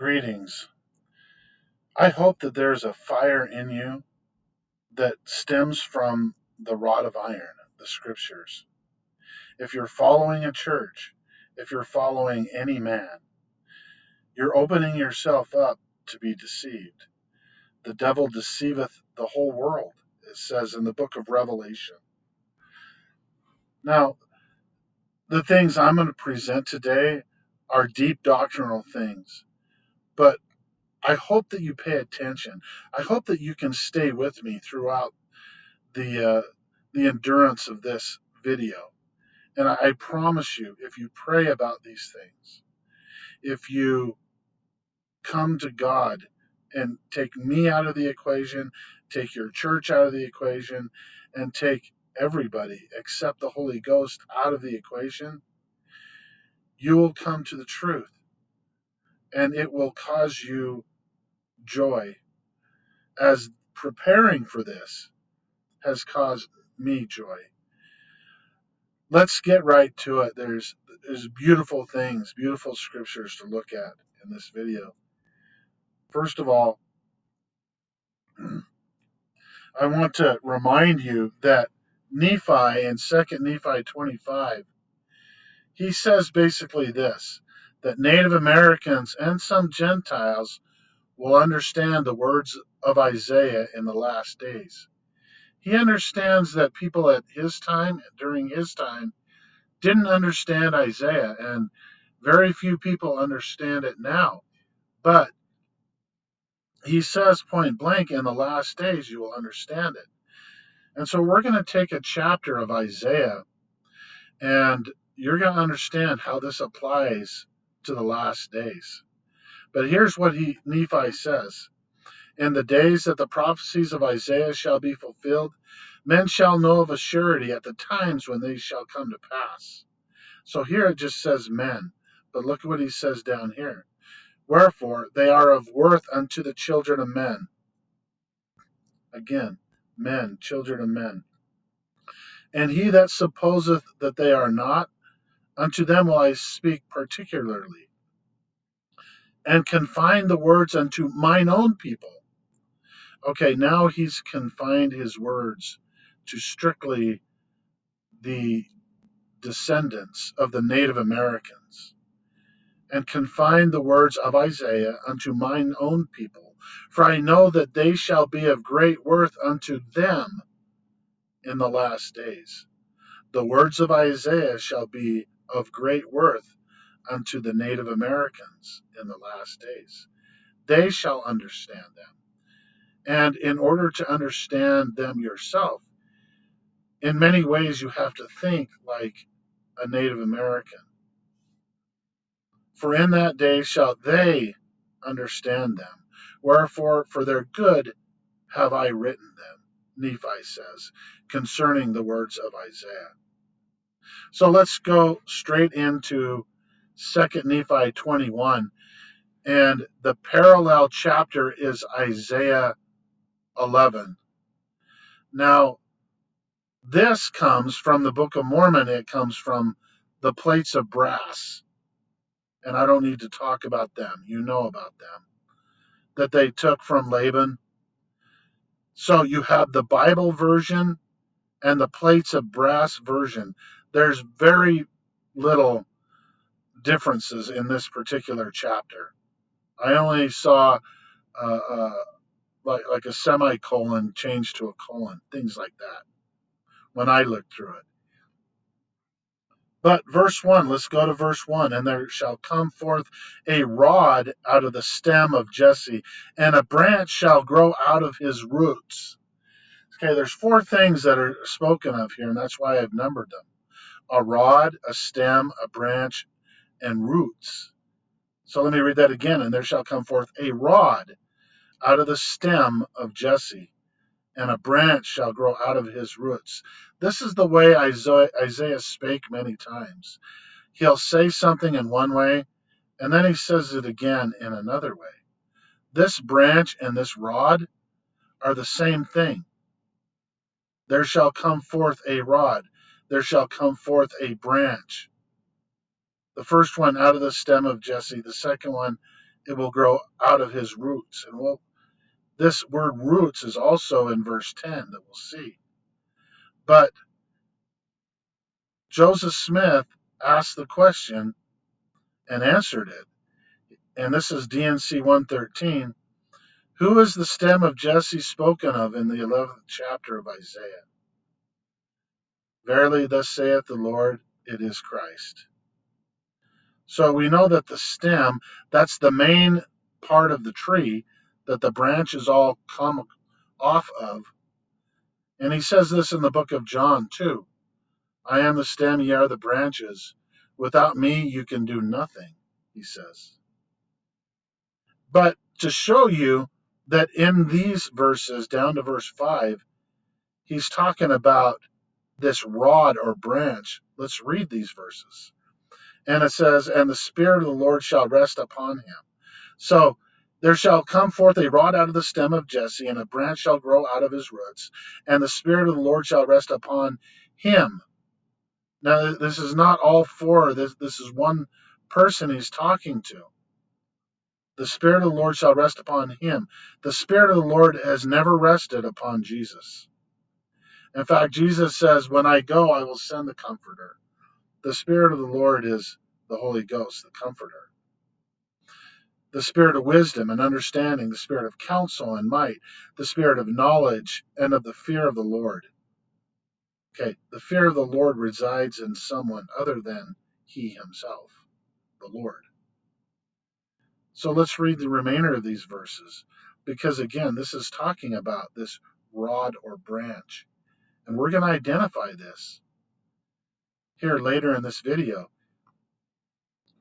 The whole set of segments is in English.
Greetings. I hope that there's a fire in you that stems from the rod of iron, the scriptures. If you're following a church, if you're following any man, you're opening yourself up to be deceived. The devil deceiveth the whole world, it says in the book of Revelation. Now, the things I'm going to present today are deep doctrinal things, but I hope that you pay attention. I hope that you can stay with me throughout the endurance of this video. And I promise you, if you pray about these things, if you come to God and take me out of the equation, take your church out of the equation, and take everybody except the Holy Ghost out of the equation, you will come to the truth. And it will cause you joy, as preparing for this has caused me joy. Let's get right to it. There's beautiful things, beautiful scriptures to look at in this video. First of all, I want to remind you that Nephi in 2 Nephi 25, he says basically this, that Native Americans and some Gentiles will understand the words of Isaiah in the last days. He understands that people at his time, during his time, didn't understand Isaiah, and very few people understand it now. But he says point blank, in the last days you will understand it. And so we're going to take a chapter of Isaiah, and you're going to understand how this applies to the last days. But here's what Nephi says. In the days that the prophecies of Isaiah shall be fulfilled, men shall know of a surety at the times when they shall come to pass. So here it just says men, but look at what he says down here. Wherefore they are of worth unto the children of men. Again, men, children of men. And he that supposeth that they are not, unto them will I speak particularly, and confine the words unto mine own people. Okay, now he's confined his words to strictly the descendants of the Native Americans, and confine the words of Isaiah unto mine own people. For I know that they shall be of great worth unto them in the last days. The words of Isaiah shall be of great worth unto the Native Americans in the last days. They shall understand them. And in order to understand them yourself, in many ways you have to think like a Native American. For in that day shall they understand them. Wherefore, for their good have I written them, Nephi says, concerning the words of Isaiah. So let's go straight into 2 Nephi 21. And the parallel chapter is Isaiah 11. Now, this comes from the Book of Mormon. It comes from the plates of brass. And I don't need to talk about them. You know about them. That they took from Laban. So you have the Bible version and the plates of brass version. There's very little differences in this particular chapter. I only saw like a semicolon changed to a colon, things like that, when I looked through it. But verse 1, let's go to verse 1. And there shall come forth a rod out of the stem of Jesse, and a branch shall grow out of his roots. Okay, there's four things that are spoken of here, and that's why I've numbered them. A rod, a stem, a branch, and roots. So let me read that again. And there shall come forth a rod out of the stem of Jesse, and a branch shall grow out of his roots. This is the way Isaiah spake many times. He'll say something in one way, and then he says it again in another way. This branch and this rod are the same thing. There shall come forth a rod. There shall come forth a branch. The first one out of the stem of Jesse. The second one it will grow out of his roots. And this word roots is also in verse 10 that we'll see. But Joseph Smith asked the question and answered it. And this is DNC 113. Who is the stem of Jesse spoken of in the 11th chapter of Isaiah? Verily, thus saith the Lord, it is Christ. So we know that the stem, that's the main part of the tree that the branches all come off of. And he says this in the book of John too. I am the stem, ye are the branches. Without me, you can do nothing, he says. But to show you that in these verses, down to verse 5, he's talking about this rod or branch. Let's read these verses. And it says, and the Spirit of the Lord shall rest upon him. So there shall come forth a rod out of the stem of Jesse, and a branch shall grow out of his roots, and the Spirit of the Lord shall rest upon him. Now, this is not all four. This is one person he's talking to. The Spirit of the Lord shall rest upon him. The Spirit of the Lord has never rested upon Jesus. In fact, Jesus says, when I go, I will send the Comforter. The Spirit of the Lord is the Holy Ghost, the Comforter. The Spirit of wisdom and understanding, the Spirit of counsel and might, the Spirit of knowledge and of the fear of the Lord. Okay, the fear of the Lord resides in someone other than he himself, the Lord. So let's read the remainder of these verses, because again, this is talking about this rod or branch. And we're going to identify this here later in this video.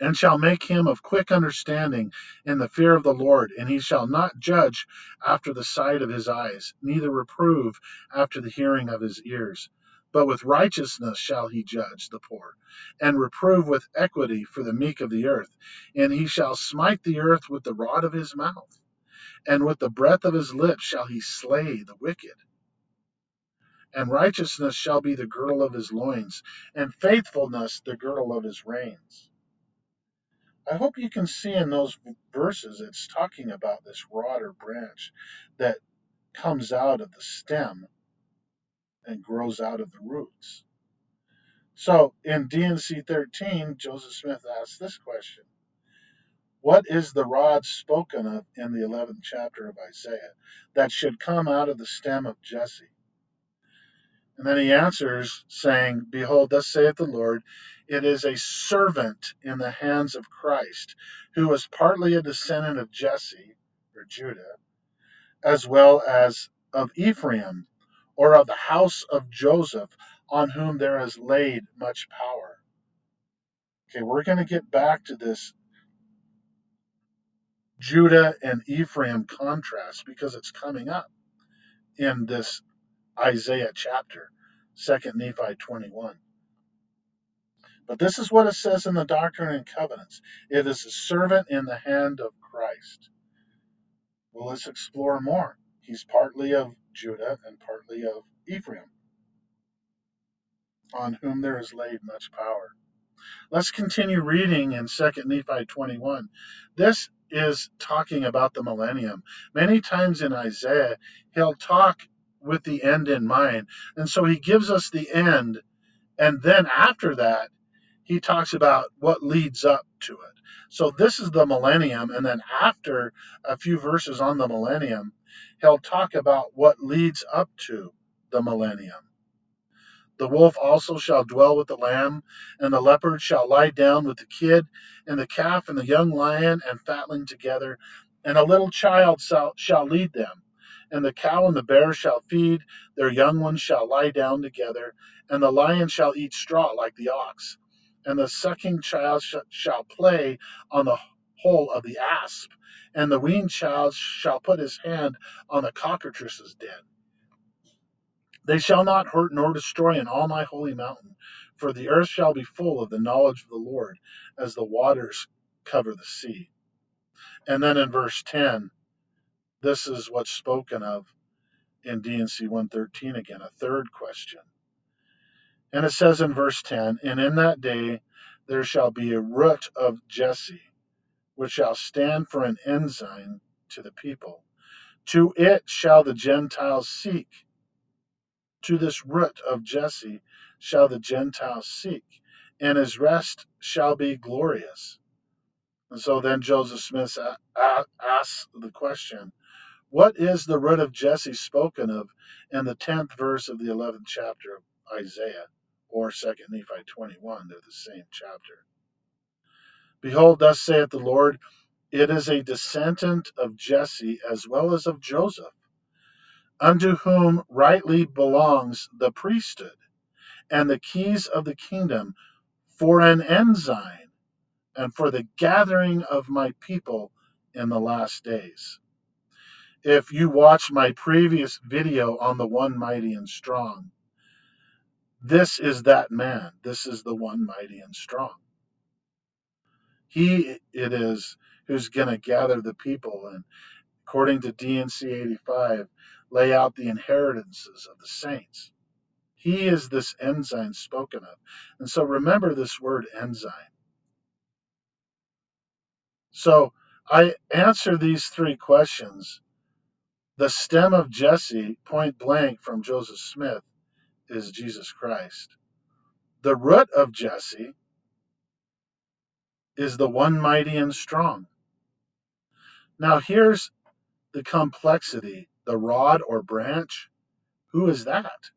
And shall make him of quick understanding in the fear of the Lord, and he shall not judge after the sight of his eyes, neither reprove after the hearing of his ears. But with righteousness shall he judge the poor, and reprove with equity for the meek of the earth. And he shall smite the earth with the rod of his mouth, and with the breath of his lips shall he slay the wicked. And righteousness shall be the girdle of his loins, and faithfulness the girdle of his reins. I hope you can see in those verses it's talking about this rod or branch that comes out of the stem and grows out of the roots. So in DNC 13, Joseph Smith asks this question. What is the rod spoken of in the 11th chapter of Isaiah that should come out of the stem of Jesse? And then he answers, saying, behold, thus saith the Lord, it is a servant in the hands of Christ, who was partly a descendant of Jesse, or Judah, as well as of Ephraim, or of the house of Joseph, on whom there is laid much power. Okay, we're going to get back to this Judah and Ephraim contrast because it's coming up in this Isaiah chapter, 2 Nephi 21. But this is what it says in the Doctrine and Covenants. It is a servant in the hand of Christ. Well, let's explore more. He's partly of Judah and partly of Ephraim, on whom there is laid much power. Let's continue reading in 2 Nephi 21. This is talking about the millennium. Many times in Isaiah, he'll talk with the end in mind. And so he gives us the end. And then after that, he talks about what leads up to it. So this is the millennium, and then after a few verses on the millennium, he'll talk about what leads up to the millennium. The wolf also shall dwell with the lamb, and the leopard shall lie down with the kid, and the calf and the young lion and fatling together, and a little child shall lead them. And the cow and the bear shall feed, their young ones shall lie down together, and the lion shall eat straw like the ox. And the sucking child shall play on the hole of the asp, and the weaned child shall put his hand on the cockatrice's den. They shall not hurt nor destroy in all my holy mountain, for the earth shall be full of the knowledge of the Lord, as the waters cover the sea. And then in verse 10, this is what's spoken of in DNC 113 again, a third question. And it says in verse 10, and in that day there shall be a root of Jesse, which shall stand for an ensign to the people. To it shall the Gentiles seek. To this root of Jesse shall the Gentiles seek, and his rest shall be glorious. And so then Joseph Smith asks the question, what is the root of Jesse spoken of in the 10th verse of the 11th chapter of Isaiah, or 2nd Nephi 21? They're the same chapter. Behold, thus saith the Lord, it is a descendant of Jesse as well as of Joseph, unto whom rightly belongs the priesthood and the keys of the kingdom for an ensign and for the gathering of my people in the last days. If you watched my previous video on the one mighty and strong, this is that man. This is the one mighty and strong. He it is who's going to gather the people and, according to DNC 85, lay out the inheritances of the saints. He is this ensign spoken of. And so remember this word ensign. So I answer these three questions. The stem of Jesse, point blank from Joseph Smith, is Jesus Christ. The root of Jesse is the one mighty and strong. Now here's the complexity. The rod or branch, who is that?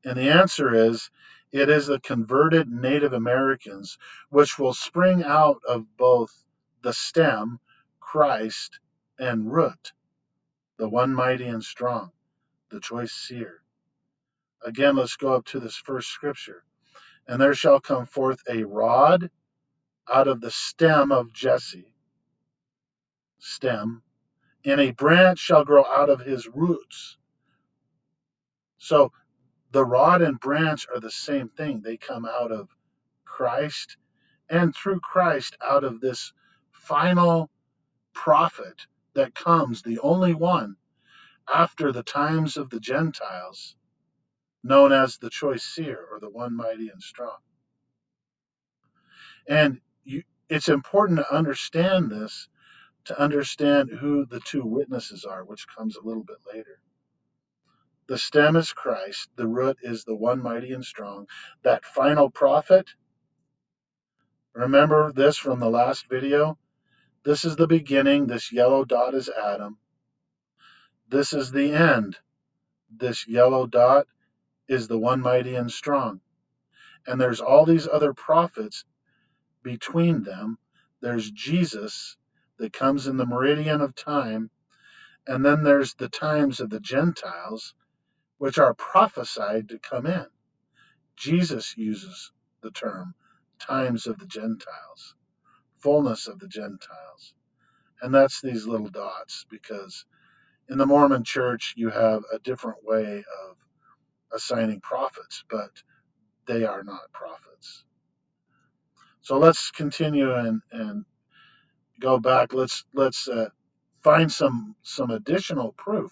And the answer is, it is the converted Native Americans, which will spring out of both the stem, Christ, and root, the one mighty and strong, the choice seer. Again, let's go up to this first scripture. And there shall come forth a rod out of the stem of Jesse, stem, and a branch shall grow out of his roots. So the rod and branch are the same thing. They come out of Christ, and through Christ out of this final prophet that comes, the only one after the times of the Gentiles, known as the choice seer, or the one mighty and strong. And it's important to understand this, to understand who the two witnesses are, which comes a little bit later. The stem is Christ, the root is the one mighty and strong. That final prophet, remember this from the last video? This is the beginning. This yellow dot is Adam. This is the end. This yellow dot is the one mighty and strong. And there's all these other prophets between them. There's Jesus that comes in the meridian of time. And then there's the times of the Gentiles, which are prophesied to come in. Jesus uses the term times of the Gentiles, fullness of the Gentiles. And that's these little dots, because in the Mormon church, you have a different way of assigning prophets, but they are not prophets. So let's continue and go back. Let's find some additional proof.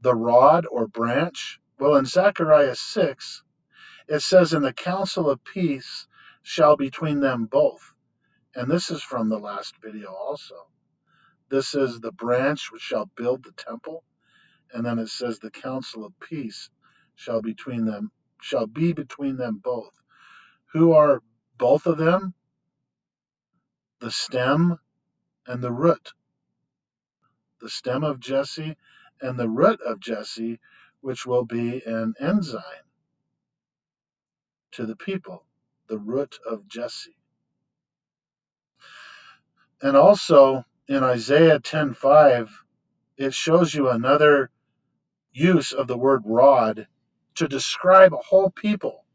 The rod or branch. Well, in Zechariah 6, it says, "In the council of peace shall between them both." And this is from the last video also. This is the branch which shall build the temple. And then it says the council of peace shall be between them both. Who are both of them? The stem and the root. The stem of Jesse and the root of Jesse, which will be an ensign to the people. The root of Jesse. And also in Isaiah 10:5, it shows you another use of the word rod to describe a whole people,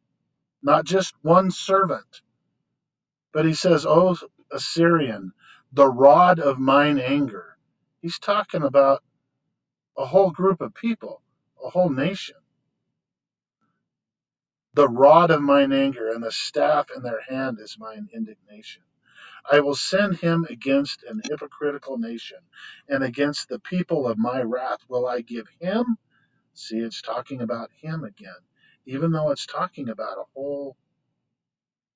not just one servant. But he says, "O Assyrian, the rod of mine anger." He's talking about a whole group of people, a whole nation. "The rod of mine anger and the staff in their hand is mine indignation. I will send him against an hypocritical nation, and against the people of my wrath will I give him." See, it's talking about him again, even though it's talking about a whole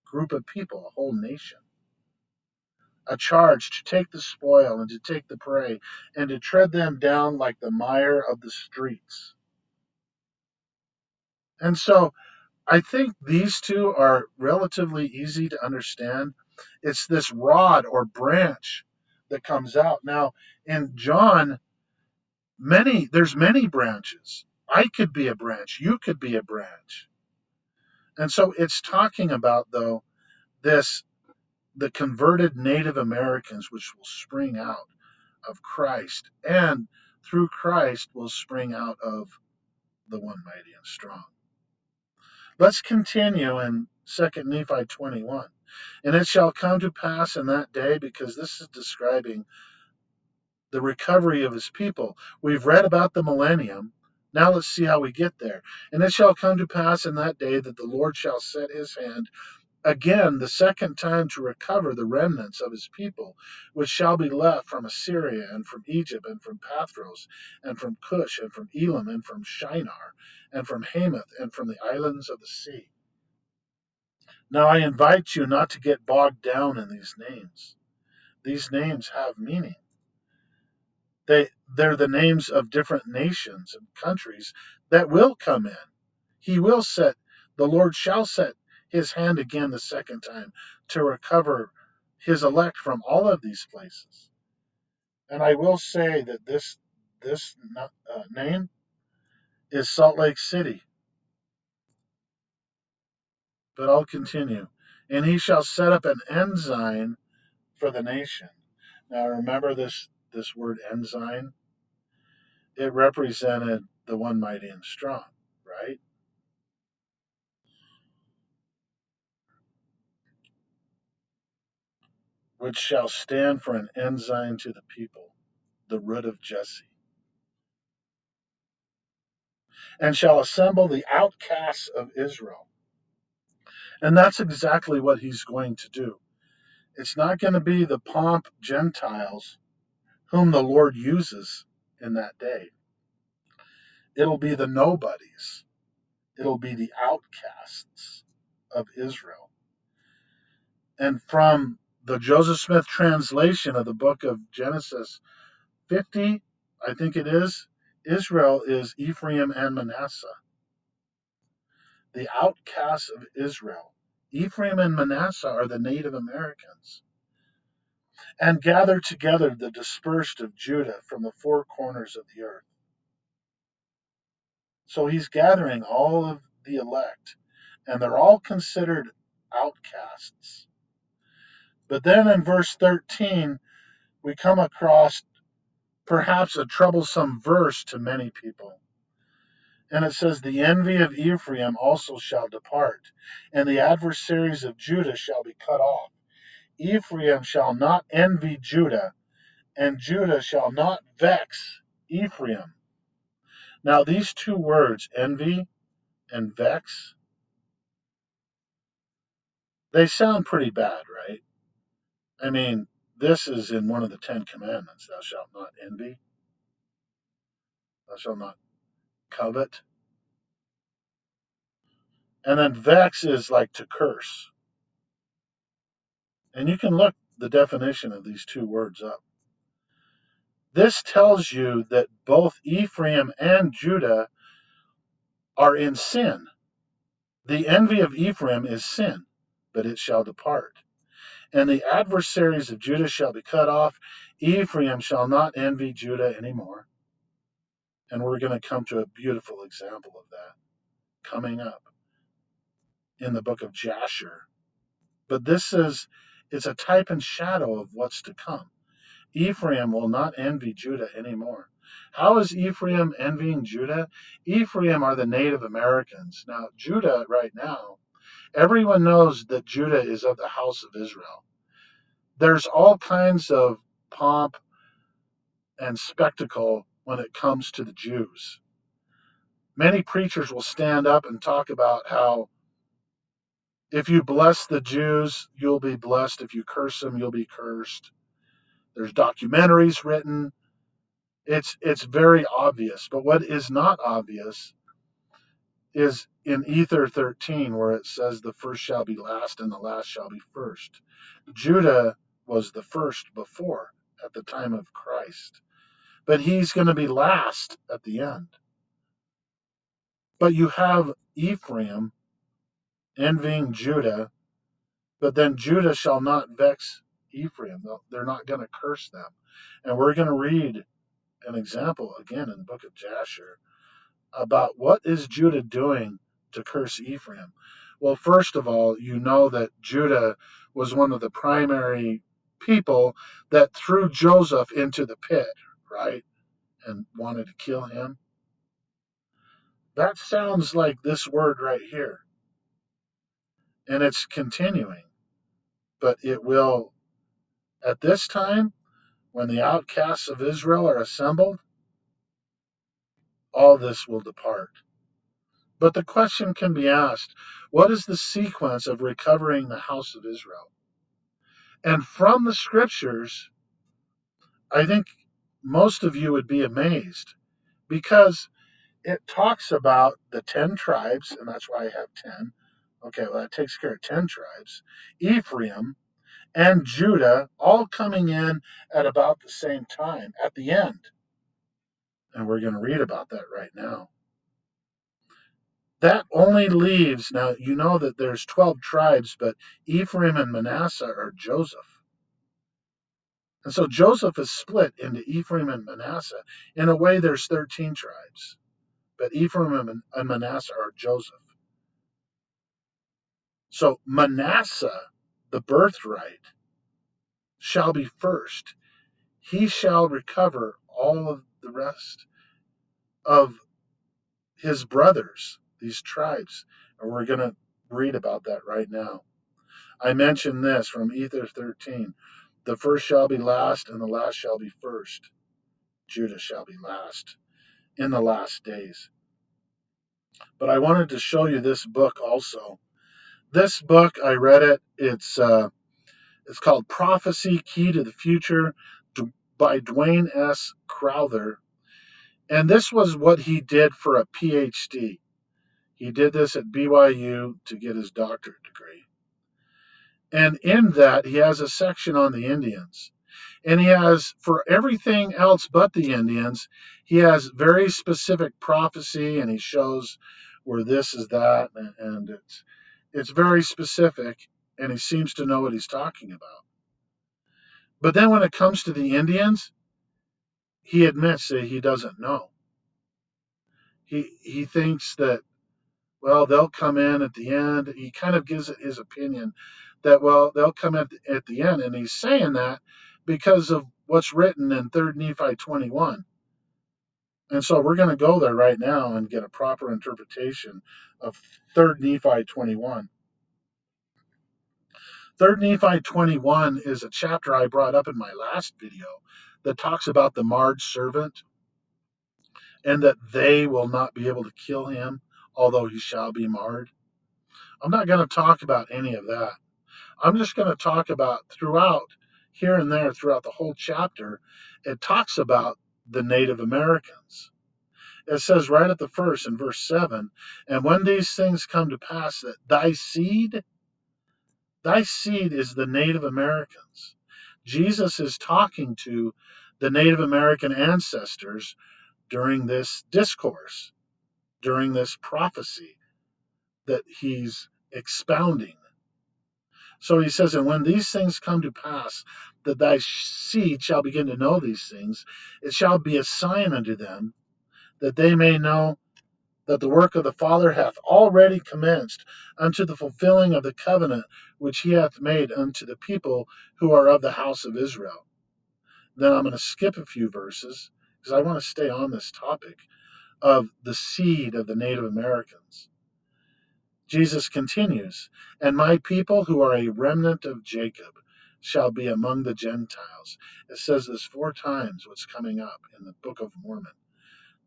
group of people, a whole nation. a charge to take the spoil and to take the prey and to tread them down like the mire of the streets. And so I think these two are relatively easy to understand. It's this rod or branch that comes out. Now, in John, there's many branches. I could be a branch, you could be a branch. And so it's talking about, though, this the converted Native Americans which will spring out of Christ, and through Christ will spring out of the one mighty and strong. Let's continue in 2 Nephi 21. And it shall come to pass in that day, because this is describing the recovery of his people. We've read about the millennium. Now let's see how we get there. And it shall come to pass in that day that the Lord shall set his hand again the second time to recover the remnants of his people, which shall be left from Assyria and from Egypt and from Pathros and from Cush and from Elam and from Shinar and from Hamath and from the islands of the sea. Now I invite you not to get bogged down in these names. These names have meaning. They're the names of different nations and countries that will come in. The Lord shall set his hand again the second time to recover his elect from all of these places. And I will say that this name is Salt Lake City. But I'll continue. And he shall set up an ensign for the nation. Now remember this word ensign? It represented the one mighty and strong, right? Which shall stand for an ensign to the people, the root of Jesse, and shall assemble the outcasts of Israel. And that's exactly what he's going to do. It's not going to be the pomp Gentiles whom the Lord uses in that day. It'll be the nobodies. It'll be the outcasts of Israel. And from the Joseph Smith translation of the book of Genesis 50, I think it is, Israel is Ephraim and Manasseh. The outcasts of Israel. Ephraim and Manasseh are the Native Americans. And gather together the dispersed of Judah from the four corners of the earth. So he's gathering all of the elect, and they're all considered outcasts. But then in verse 13, we come across perhaps a troublesome verse to many people. And it says, the envy of Ephraim also shall depart, and the adversaries of Judah shall be cut off. Ephraim shall not envy Judah, and Judah shall not vex Ephraim. Now, these two words, envy and vex, they sound pretty bad, right? I mean, this is in one of the Ten Commandments. Thou shalt not envy. Thou shalt not covet. And then vex is like to curse. And you can look the definition of these two words up. This tells you that both Ephraim and Judah are in sin. The envy of Ephraim is sin, but it shall depart. And the adversaries of Judah shall be cut off. Ephraim shall not envy Judah anymore. And we're going to come to a beautiful example of that coming up in the book of Jasher. But it's a type and shadow of what's to come. Ephraim will not envy Judah anymore. How is Ephraim envying Judah? Ephraim are the Native Americans. Now, Judah right now, everyone knows that Judah is of the house of Israel. There's all kinds of pomp and spectacle when it comes to the Jews. Many preachers will stand up and talk about how if you bless the Jews, you'll be blessed. If you curse them, you'll be cursed. There's documentaries written. It's very obvious. But what is not obvious is in Ether 13, where it says the first shall be last and the last shall be first. Judah was the first before at the time of Christ, but he's going to be last at the end. But you have Ephraim envying Judah, but then Judah shall not vex Ephraim. They're not going to curse them. And we're going to read an example again in the book of Jasher about what is Judah doing to curse Ephraim. Well, first of all, you know that Judah was one of the primary people that threw Joseph into the pit, right? And wanted to kill him. That sounds like this word right here. And it's continuing. But it will, at this time, when the outcasts of Israel are assembled, all this will depart. But the question can be asked, what is the sequence of recovering the house of Israel? And from the scriptures, I think most of you would be amazed because it talks about the 10 tribes, and that's why I have 10. Okay, well, that takes care of 10 tribes. Ephraim and Judah all coming in at about the same time at the end. And we're going to read about that right now. That only leaves, now you know that there's 12 tribes, but Ephraim and Manasseh are Joseph. And so Joseph is split into Ephraim and Manasseh. In a way, there's 13 tribes, but Ephraim and Manasseh are Joseph. So Manasseh, the birthright, shall be first. He shall recover all of the rest of his brothers, these tribes. And we're going to read about that right now. I mentioned this from Ether 13. The first shall be last, and the last shall be first. Judah shall be last in the last days. But I wanted to show you this book also. This book, I read it. It's called Prophecy: Key to the Future by Dwayne S. Crowther. And this was what he did for a PhD. He did this at BYU to get his doctorate degree. And in that, he has a section on the Indians. And he has, for everything else but the Indians, he has very specific prophecy, and he shows where this is that, and it's very specific, and he seems to know what he's talking about. But then when it comes to the Indians, he admits that he doesn't know. He thinks that, well, they'll come in at the end. He kind of gives it his opinion that, well, they'll come at the end. And he's saying that because of what's written in 3 Nephi 21. And so we're going to go there right now and get a proper interpretation of 3 Nephi 21. 3 Nephi 21 is a chapter I brought up in my last video that talks about the marred servant and that they will not be able to kill him, although he shall be marred. I'm not going to talk about any of that. I'm just going to talk about throughout, here and there, throughout the whole chapter, it talks about the Native Americans. It says right at the first in verse 7, and when these things come to pass, that thy seed is the Native Americans. Jesus is talking to the Native American ancestors during this discourse, during this prophecy that he's expounding. So he says, and when these things come to pass, that thy seed shall begin to know these things, it shall be a sign unto them, that they may know that the work of the Father hath already commenced unto the fulfilling of the covenant which he hath made unto the people who are of the house of Israel. Then I'm going to skip a few verses because I want to stay on this topic of the seed of the Native Americans. Jesus continues, and my people who are a remnant of Jacob shall be among the Gentiles. It says this 4 times, what's coming up in the Book of Mormon,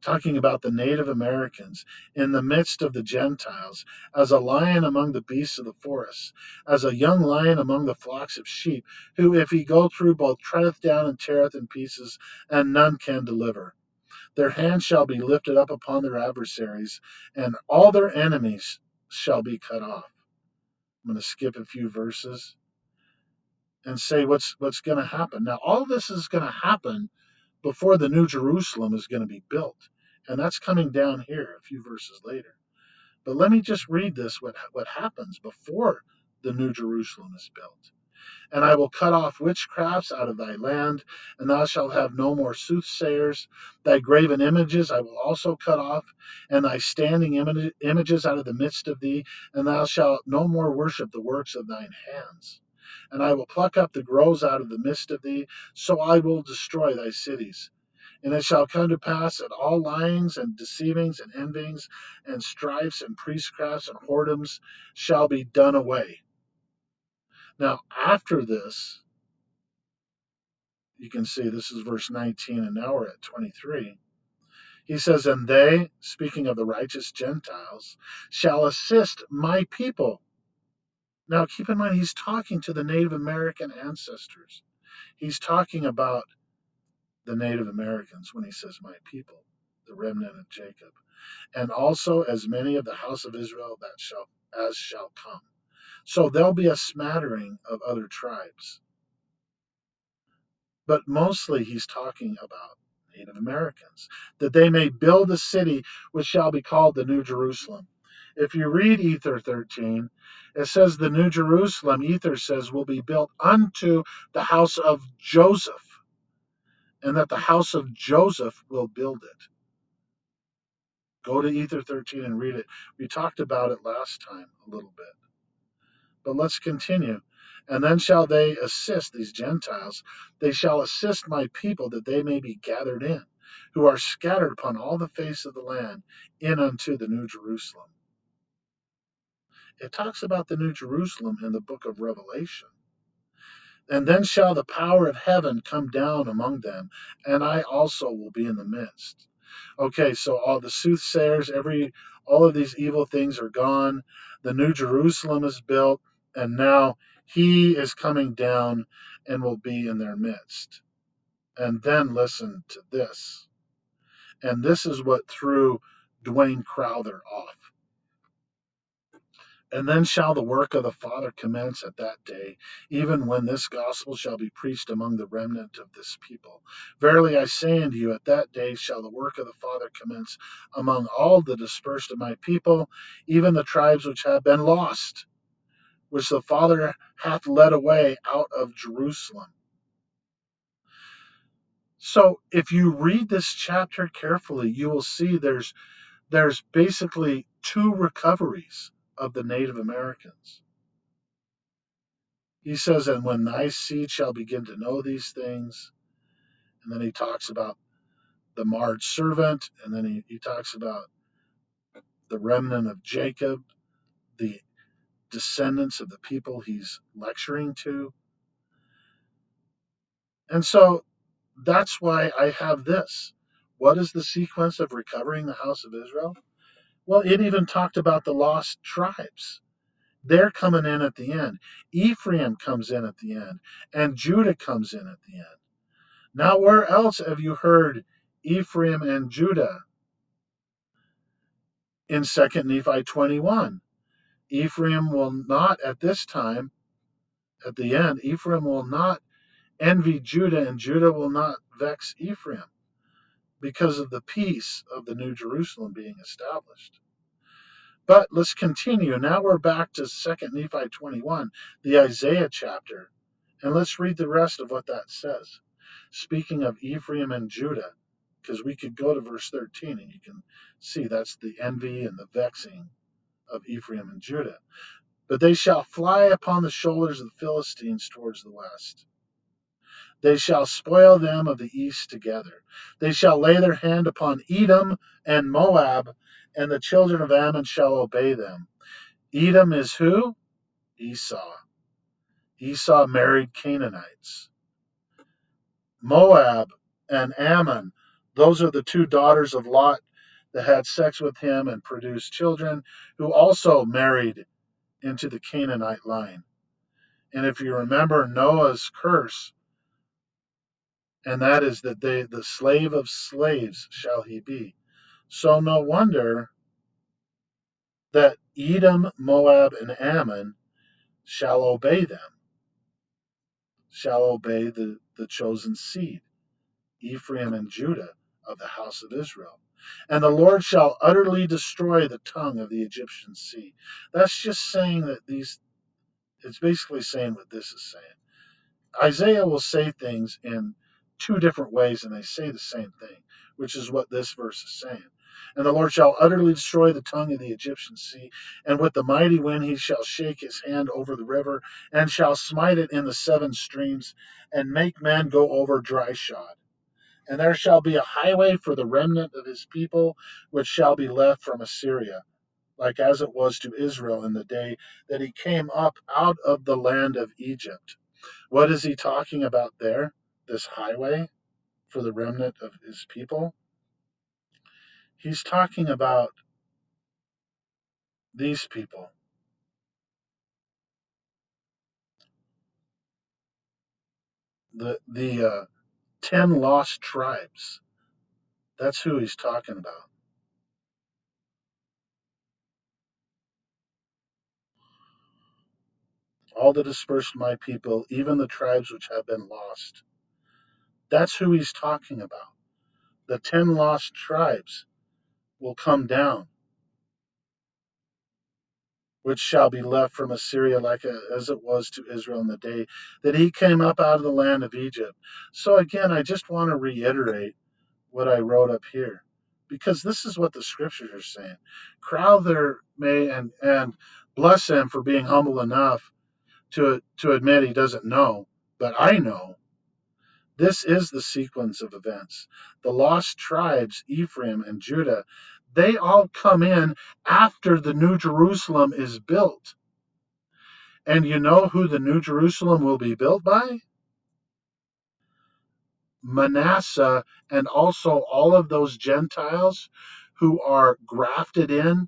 talking about the Native Americans in the midst of the Gentiles, as a lion among the beasts of the forest, as a young lion among the flocks of sheep, who if he go through both treadeth down and teareth in pieces, and none can deliver. Their hand shall be lifted up upon their adversaries, and all their enemies shall be cut off. I'm going to skip a few verses. and say what's going to happen. Now, all this is going to happen before the New Jerusalem is going to be built. And that's coming down here a few verses later. But let me just read this what happens before the New Jerusalem is built. And I will cut off witchcrafts out of thy land, and thou shalt have no more soothsayers. Thy graven images I will also cut off, and thy standing images out of the midst of thee, and thou shalt no more worship the works of thine hands. And I will pluck up the groves out of the midst of thee, so I will destroy thy cities. And it shall come to pass that all lyings and deceivings and envyings and strifes and priestcrafts and whoredoms shall be done away. Now, after this, you can see this is verse 19, and now we're at 23. He says, and they, speaking of the righteous Gentiles, shall assist my people. Now, keep in mind, he's talking to the Native American ancestors. He's talking about the Native Americans when he says my people, the remnant of Jacob, and also as many of the house of Israel as shall come. So there'll be a smattering of other tribes. But mostly he's talking about Native Americans, that they may build a city which shall be called the New Jerusalem. If you read Ether 13, it says the New Jerusalem, Ether says, will be built unto the house of Joseph, and that the house of Joseph will build it. Go to Ether 13 and read it. We talked about it last time a little bit. But let's continue. And then shall they assist these Gentiles, they shall assist my people that they may be gathered in, who are scattered upon all the face of the land, in unto the New Jerusalem. It talks about the New Jerusalem in the book of Revelation. And then shall the power of heaven come down among them, and I also will be in the midst. Okay, so all the soothsayers, all of these evil things are gone. The New Jerusalem is built, and now he is coming down and will be in their midst. And then listen to this. And this is what threw Dwayne Crowther off. And then shall the work of the Father commence at that day, even when this gospel shall be preached among the remnant of this people. Verily I say unto you, at that day shall the work of the Father commence among all the dispersed of my people, even the tribes which have been lost, which the Father hath led away out of Jerusalem. So if you read this chapter carefully, you will see there's basically two recoveries of the Native Americans. He says, and when thy seed shall begin to know these things, and then he talks about the marred servant, and then he talks about the remnant of Jacob, the descendants of the people he's lecturing to. And so that's why I have this. What is the sequence of recovering the house of Israel? Well, it even talked about the lost tribes. They're coming in at the end. Ephraim comes in at the end, and Judah comes in at the end. Now, where else have you heard Ephraim and Judah? In 2 Nephi 21. Ephraim will not, at this time, at the end, Ephraim will not envy Judah, and Judah will not vex Ephraim because of the peace of the New Jerusalem being established. But let's continue. Now we're back to 2 Nephi 21, the Isaiah chapter, and let's read the rest of what that says. Speaking of Ephraim and Judah, because we could go to verse 13 and you can see that's the envy and the vexing of Ephraim and Judah. But they shall fly upon the shoulders of the Philistines towards the west. They shall spoil them of the east together. They shall lay their hand upon Edom and Moab, and the children of Ammon shall obey them. Edom is who? Esau. Esau married Canaanites. Moab and Ammon, those are the two daughters of Lot that had sex with him and produced children, who also married into the Canaanite line. And if you remember Noah's curse, and that is that the slave of slaves shall he be. So no wonder that Edom, Moab, and Ammon shall obey them. shall obey the chosen seed, Ephraim and Judah, of the house of Israel. And the Lord shall utterly destroy the tongue of the Egyptian sea. That's just saying that it's basically saying what this is saying. Isaiah will say things in two different ways, and they say the same thing, which is what this verse is saying. And the Lord shall utterly destroy the tongue of the Egyptian sea, and with the mighty wind he shall shake his hand over the river, and shall smite it in the seven streams, and make men go over dry shod. And there shall be a highway for the remnant of his people, which shall be left from Assyria, like as it was to Israel in the day that he came up out of the land of Egypt. What is he talking about there? This highway for the remnant of his people? He's talking about these people, the 10 lost tribes. That's who he's talking about. All the dispersed my people, even the tribes which have been lost. That's who he's talking about. The 10 lost tribes will come down, which shall be left from Assyria, as it was to Israel in the day that he came up out of the land of Egypt. So again, I just want to reiterate what I wrote up here, because this is what the scriptures are saying. Crowther may and bless him for being humble enough to admit he doesn't know, but I know. This is the sequence of events. The lost tribes, Ephraim and Judah, they all come in after the New Jerusalem is built. And you know who the New Jerusalem will be built by? Manasseh, and also all of those Gentiles who are grafted in,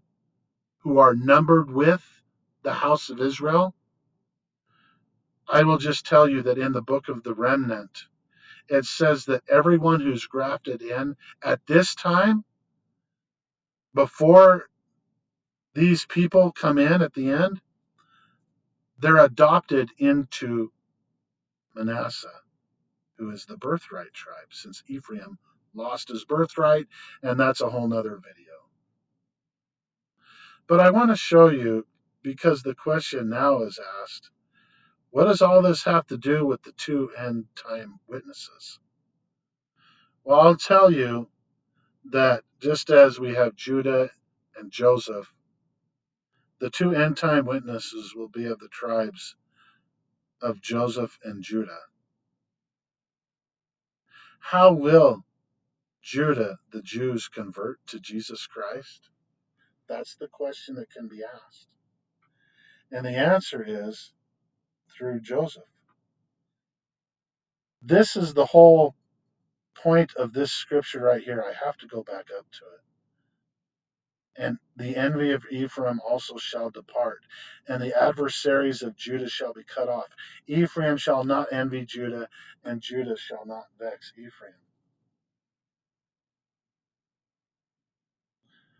who are numbered with the house of Israel. I will just tell you that in the book of the Remnant, it says that everyone who's grafted in at this time, before these people come in at the end, they're adopted into Manasseh, who is the birthright tribe, since Ephraim lost his birthright, and that's a whole nother video. But I want to show you, because the question now is asked, what does all this have to do with the two end time witnesses? Well, I'll tell you that just as we have Judah and Joseph, the two end time witnesses will be of the tribes of Joseph and Judah. How will Judah, the Jews, convert to Jesus Christ? That's the question that can be asked. And the answer is through Joseph. This is the whole point of this scripture right here. I have to go back up to it. And the envy of Ephraim also shall depart, and the adversaries of Judah shall be cut off. Ephraim shall not envy Judah, and Judah shall not vex Ephraim.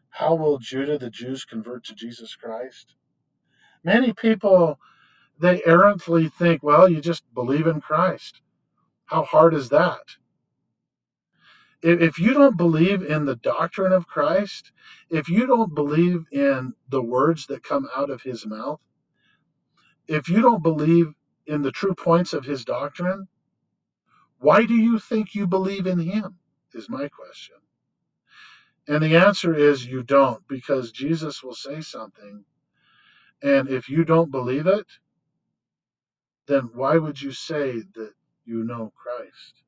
How will Judah, the Jews, convert to Jesus Christ? Many people, they errantly think, well, you just believe in Christ. How hard is that? If you don't believe in the doctrine of Christ, if you don't believe in the words that come out of his mouth, if you don't believe in the true points of his doctrine, why do you think you believe in him? Is my question. And the answer is you don't, because Jesus will say something. And if you don't believe it, then why would you say that you know Christ?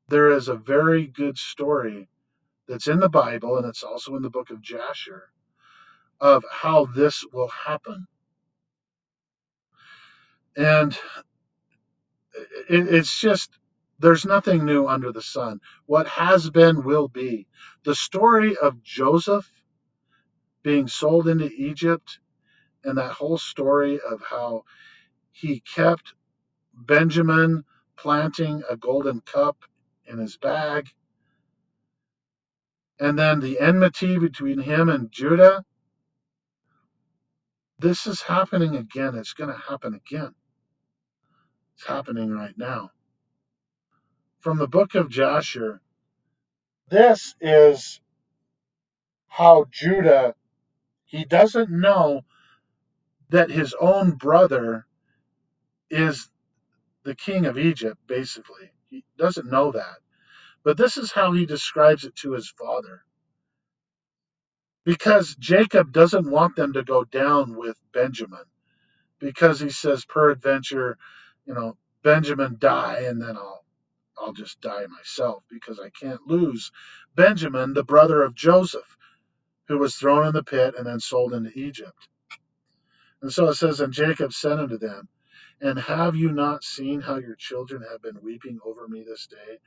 There is a very good story that's in the Bible, and it's also in the book of Jasher, of how this will happen. And it's just, there's nothing new under the sun. What has been will be. The story of Joseph being sold into Egypt, and that whole story of how he kept Benjamin planting a golden cup in his bag, and then the enmity between him and Judah. This is happening again. It's going to happen again. It's happening right now. From the book of Jasher, this is how Judah, he doesn't know that his own brother is the king of Egypt, basically. He doesn't know that. But this is how he describes it to his father. Because Jacob doesn't want them to go down with Benjamin. Because he says, peradventure, Benjamin die, and then I'll just die myself, because I can't lose Benjamin, the brother of Joseph, who was thrown in the pit and then sold into Egypt. And so it says, and Jacob said unto them, and have you not seen how your children have been weeping over me this day?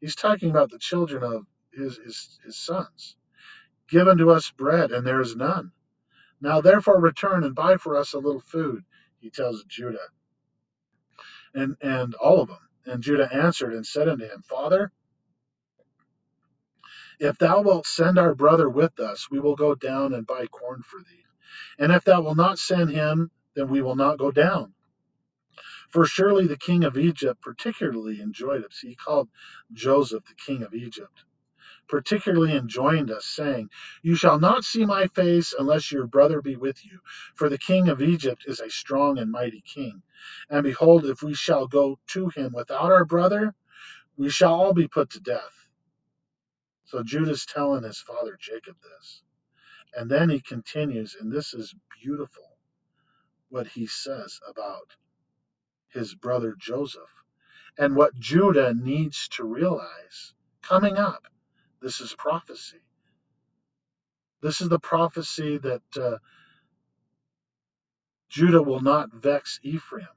He's talking about the children of his sons. Give unto us bread, and there is none. Now therefore return and buy for us a little food, he tells Judah, and all of them. And Judah answered and said unto him, Father, if thou wilt send our brother with us, we will go down and buy corn for thee. And if thou wilt not send him, then we will not go down. For surely the king of Egypt particularly enjoyed us. He called Joseph the king of Egypt. Particularly enjoined us, saying, you shall not see my face unless your brother be with you. For the king of Egypt is a strong and mighty king. And behold, if we shall go to him without our brother, we shall all be put to death. So Judah's telling his father Jacob this. And then he continues, and this is beautiful, what he says about his brother Joseph and what Judah needs to realize coming up. This is prophecy. This is the prophecy that Judah will not vex Ephraim.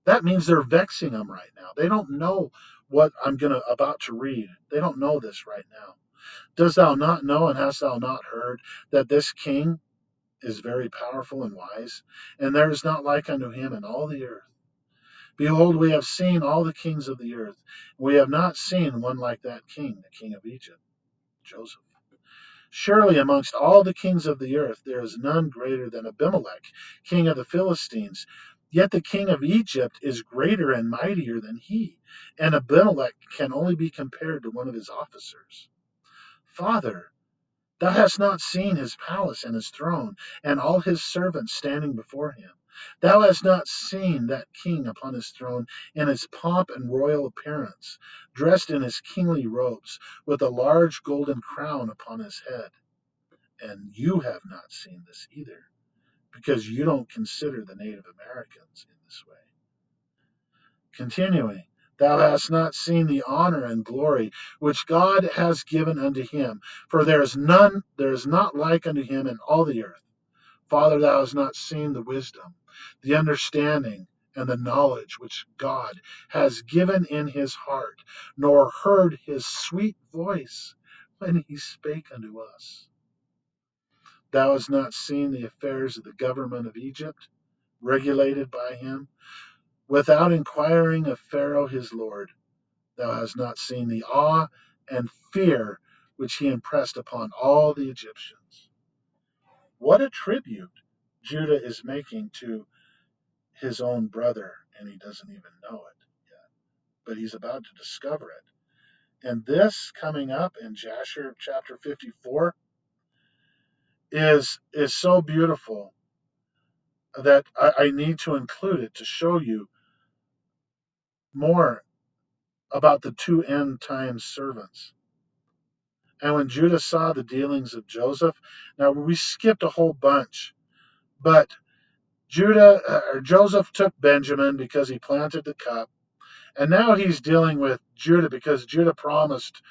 That means they're vexing him right now. They don't know what I'm about to read. They don't know this right now. Dost thou not know, and hast thou not heard, that this king is very powerful and wise, and there is not like unto him in all the earth? Behold, we have seen all the kings of the earth. We have not seen one like that king, the king of Egypt, Joseph. Surely amongst all the kings of the earth there is none greater than Abimelech, king of the Philistines. Yet the king of Egypt is greater and mightier than he, and Abimelech can only be compared to one of his officers. Father, thou hast not seen his palace and his throne, and all his servants standing before him. Thou hast not seen that king upon his throne in his pomp and royal appearance, dressed in his kingly robes, with a large golden crown upon his head. And you have not seen this either, because you don't consider the Native Americans in this way. Continuing, thou hast not seen the honor and glory which God has given unto him, for there is not like unto him in all the earth. Father, thou hast not seen the wisdom, the understanding, and the knowledge which God has given in his heart, nor heard his sweet voice when he spake unto us. Thou hast not seen the affairs of the government of Egypt, regulated by him, without inquiring of Pharaoh his lord. Thou hast not seen the awe and fear which he impressed upon all the Egyptians. What a tribute Judah is making to his own brother, and he doesn't even know it yet. But he's about to discover it. And this coming up in Jasher chapter 54 is so beautiful that I need to include it to show you more about the two end times servants. And when Judah saw the dealings of now we skipped a whole bunch, but Joseph took Benjamin because he planted the cup, and now he's dealing with Judah because Judah promised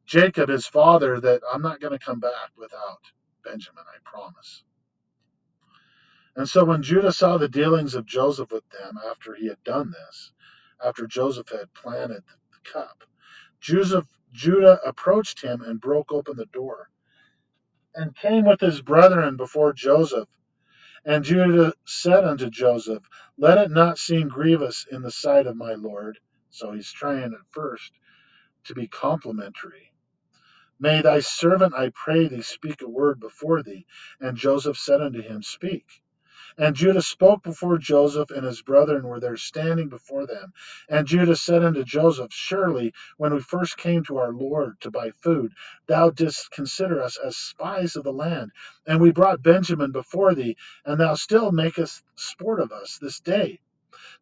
Jacob, his father, that I'm not going to come back without Benjamin, I promise. And so when Judah saw the dealings of Joseph with them after he had done this, after Joseph had planted the cup, Judah approached him and broke open the door and came with his brethren before Joseph. And Judah said unto Joseph, let it not seem grievous in the sight of my lord. So he's trying at first to be complimentary. May thy servant, I pray thee, speak a word before thee. And Joseph said unto him, speak. And Judah spoke before Joseph, and his brethren were there standing before them. And Judah said unto Joseph, Surely, when we first came to our Lord to buy food, thou didst consider us as spies of the land. And we brought Benjamin before thee, and thou still makest sport of us this day.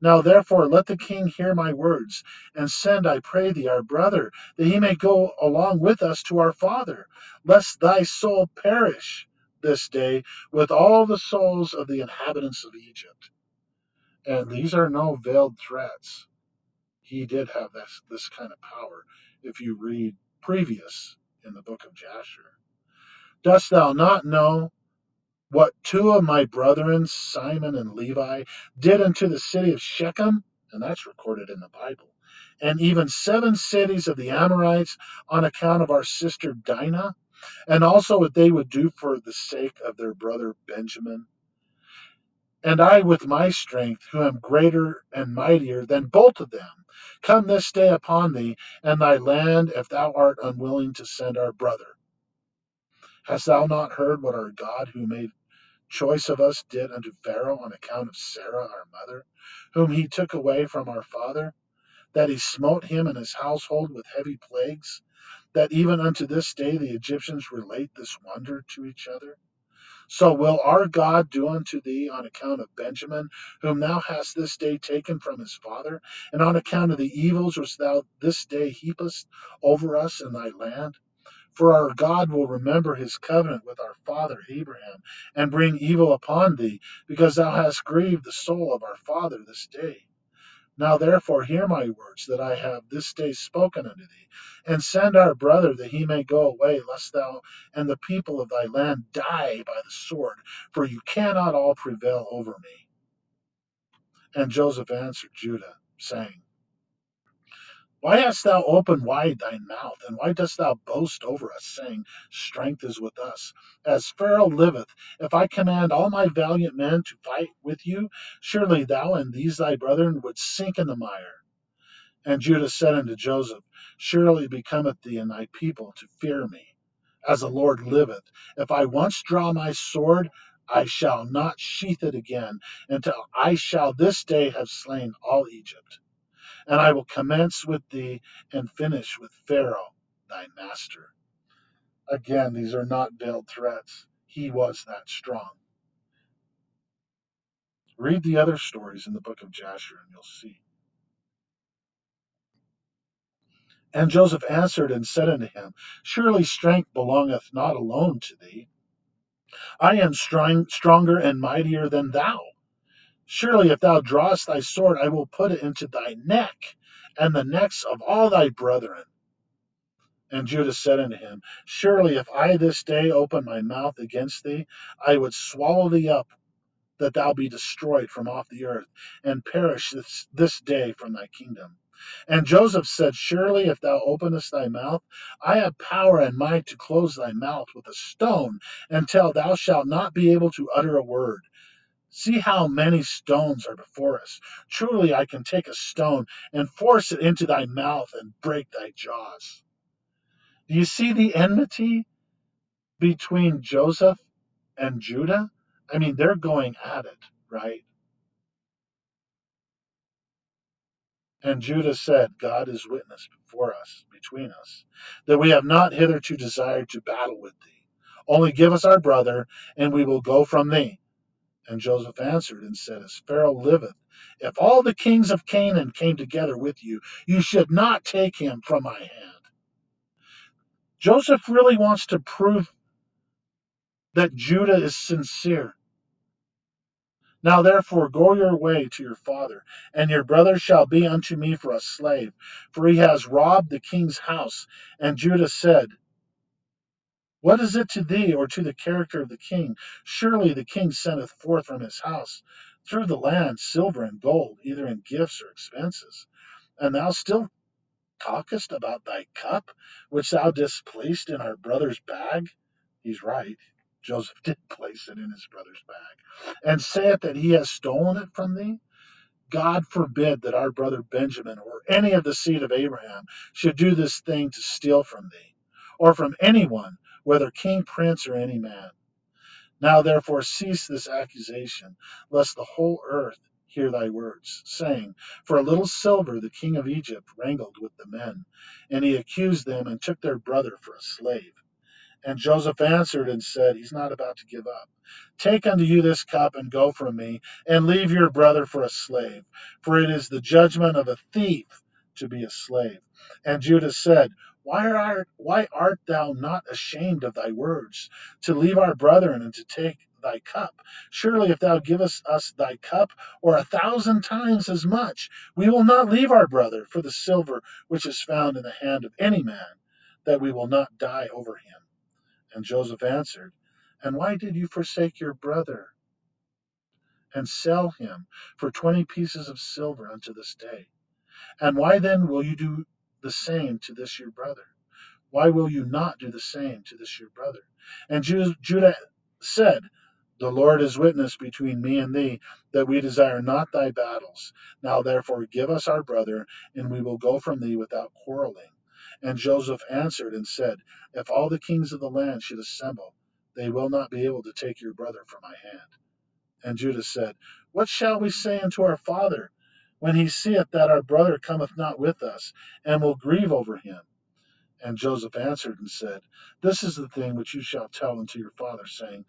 Now therefore let the king hear my words, and send, I pray thee, our brother, that he may go along with us to our father, lest thy soul perish this day with all the souls of the inhabitants of Egypt. And these are no veiled threats. He did have this kind of power if you read previous in the book of Jasher. Dost thou not know what two of my brethren, Simon and Levi, did unto the city of Shechem? And that's recorded in the Bible. And even 7 cities of the Amorites on account of our sister Dinah, and also what they would do for the sake of their brother Benjamin. And I with my strength, who am greater and mightier than both of them, come this day upon thee and thy land, if thou art unwilling to send our brother. Hast thou not heard what our God, who made choice of us, did unto Pharaoh on account of Sarah our mother, whom he took away from our father, that he smote him and his household with heavy plagues, that even unto this day the Egyptians relate this wonder to each other? So will our God do unto thee on account of Benjamin, whom thou hast this day taken from his father, and on account of the evils which thou this day heapest over us in thy land? For our God will remember his covenant with our father Abraham, and bring evil upon thee, because thou hast grieved the soul of our father this day. Now therefore hear my words that I have this day spoken unto thee, and send our brother that he may go away, lest thou and the people of thy land die by the sword, for you cannot all prevail over me. And Joseph answered Judah, saying, Why hast thou opened wide thy mouth, and why dost thou boast over us, saying, Strength is with us? As Pharaoh liveth, if I command all my valiant men to fight with you, surely thou and these thy brethren would sink in the mire. And Judah said unto Joseph, Surely it becometh thee and thy people to fear me. As the Lord liveth, if I once draw my sword, I shall not sheath it again, until I shall this day have slain all Egypt. And I will commence with thee and finish with Pharaoh, thy master. Again, these are not veiled threats. He was that strong. Read the other stories in the book of Jasher, and you'll see. And Joseph answered and said unto him, Surely strength belongeth not alone to thee. I am stronger and mightier than thou. Surely if thou drawest thy sword, I will put it into thy neck, and the necks of all thy brethren. And Judah said unto him, Surely if I this day open my mouth against thee, I would swallow thee up, that thou be destroyed from off the earth, and perish this day from thy kingdom. And Joseph said, Surely if thou openest thy mouth, I have power and might to close thy mouth with a stone, until thou shalt not be able to utter a word. See how many stones are before us. Truly I can take a stone and force it into thy mouth and break thy jaws. Do you see the enmity between Joseph and Judah? I mean, they're going at it, right? And Judah said, God is witness before us, between us, that we have not hitherto desired to battle with thee. Only give us our brother, and we will go from thee. And Joseph answered and said, As Pharaoh liveth, if all the kings of Canaan came together with you, you should not take him from my hand. Joseph really wants to prove that Judah is sincere. Now therefore go your way to your father, and your brother shall be unto me for a slave, for he has robbed the king's house. And Judah said, What is it to thee, or to the character of the king? Surely the king sendeth forth from his house through the land silver and gold, either in gifts or expenses. And thou still talkest about thy cup, which thou didst place in our brother's bag? He's right. Joseph did place it in his brother's bag, and saith that he has stolen it from thee? God forbid that our brother Benjamin or any of the seed of Abraham should do this thing to steal from thee, or from anyone, whether king, prince, or any man. Now therefore cease this accusation, lest the whole earth hear thy words, saying, For a little silver the king of Egypt wrangled with the men, and he accused them and took their brother for a slave. And Joseph answered and said, He's not about to give up. Take unto you this cup and go from me, and leave your brother for a slave, for it is the judgment of a thief to be a slave. And Judah said, why art thou not ashamed of thy words, to leave our brethren and to take thy cup? Surely if thou givest us thy cup, or 1,000 times as much, we will not leave our brother for the silver which is found in the hand of any man, that we will not die over him. And Joseph answered, And why did you forsake your brother and sell him for 20 pieces of silver unto this day? And why then will you do the same to this your brother? Why will you not do the same to this your brother? And Judah said, The Lord is witness between me and thee, that we desire not thy battles. Now therefore give us our brother, and we will go from thee without quarreling. And Joseph answered and said, If all the kings of the land should assemble, they will not be able to take your brother from my hand. And Judah said, What shall we say unto our father, when he seeth that our brother cometh not with us, and will grieve over him? And Joseph answered and said, This is the thing which you shall tell unto your father, saying,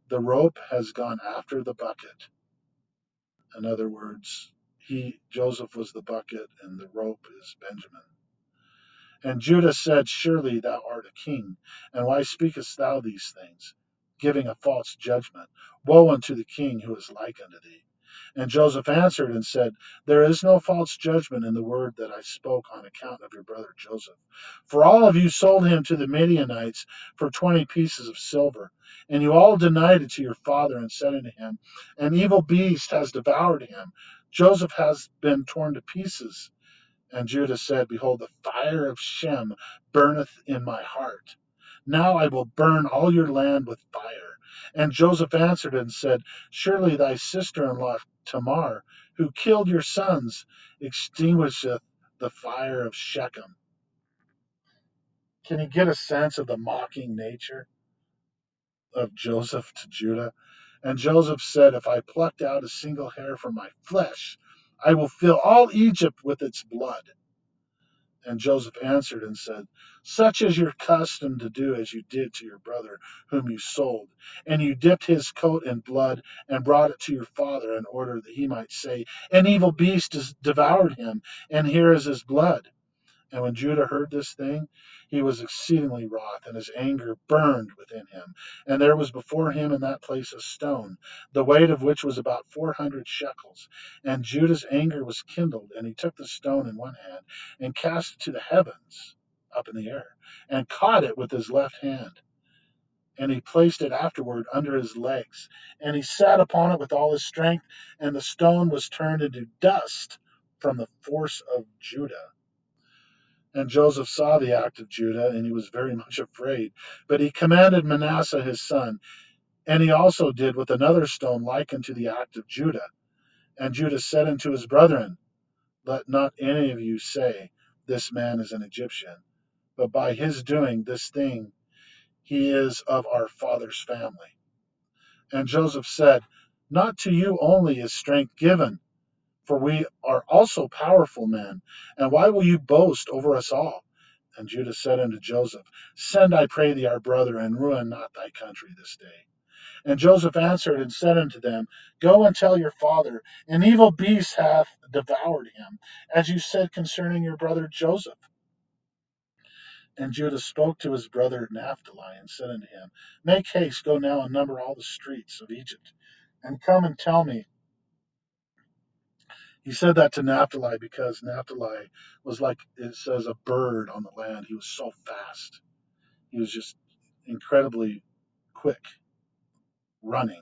The rope has gone after the bucket. In other words, Joseph was the bucket, and the rope is Benjamin. And Judah said, Surely thou art a king, and why speakest thou these things, giving a false judgment? Woe unto the king who is like unto thee. And Joseph answered and said, There is no false judgment in the word that I spoke on account of your brother Joseph. For all of you sold him to the Midianites for 20 pieces of silver, and you all denied it to your father, and said unto him, An evil beast has devoured him. Joseph has been torn to pieces. And Judah said, Behold, the fire of Shem burneth in my heart. Now I will burn all your land with fire. And Joseph answered and said, Surely thy sister-in-law Tamar, who killed your sons, extinguisheth the fire of Shechem. Can you get a sense of the mocking nature of Joseph to Judah? And Joseph said, If I plucked out a single hair from my flesh, I will fill all Egypt with its blood. And Joseph answered and said, Such is your custom to do as you did to your brother whom you sold. And you dipped his coat in blood and brought it to your father in order that he might say, An evil beast has devoured him, and here is his blood. And when Judah heard this thing, he was exceedingly wroth, and his anger burned within him. And there was before him in that place a stone, the weight of which was about 400 shekels. And Judah's anger was kindled, and he took the stone in one hand, and cast it to the heavens, up in the air, and caught it with his left hand. And he placed it afterward under his legs. And he sat upon it with all his strength, and the stone was turned into dust from the force of Judah. And Joseph saw the act of Judah, and he was very much afraid. But he commanded Manasseh his son, and he also did with another stone like unto the act of Judah. And Judah said unto his brethren, Let not any of you say, This man is an Egyptian, but by his doing this thing he is of our father's family. And Joseph said, Not to you only is strength given, for we are also powerful men. And why will you boast over us all? And Judah said unto Joseph, Send, I pray thee, our brother, and ruin not thy country this day. And Joseph answered and said unto them, Go and tell your father, An evil beast hath devoured him, as you said concerning your brother Joseph. And Judah spoke to his brother Naphtali, and said unto him, Make haste, go now and number all the streets of Egypt, and come and tell me. He said that to Naphtali because Naphtali was like, it says, a bird on the land. He was so fast. He was just incredibly quick running.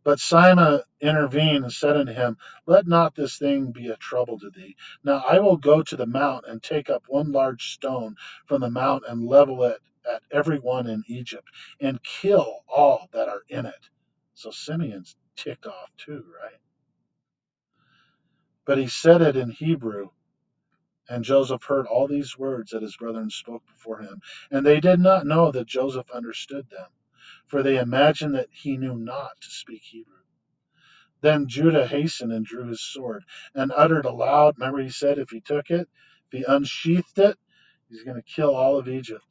But Simon intervened and said unto him, Let not this thing be a trouble to thee. Now I will go to the mount and take up one large stone from the mount and level it at every one in Egypt and kill all that are in it. So Simeon's ticked off too, right? But he said it in Hebrew. And Joseph heard all these words that his brethren spoke before him. And they did not know that Joseph understood them. for they imagined that he knew not to speak Hebrew. Then Judah hastened and drew his sword and uttered aloud. Remember, he said if he took it, if he unsheathed it, he's going to kill all of Egypt.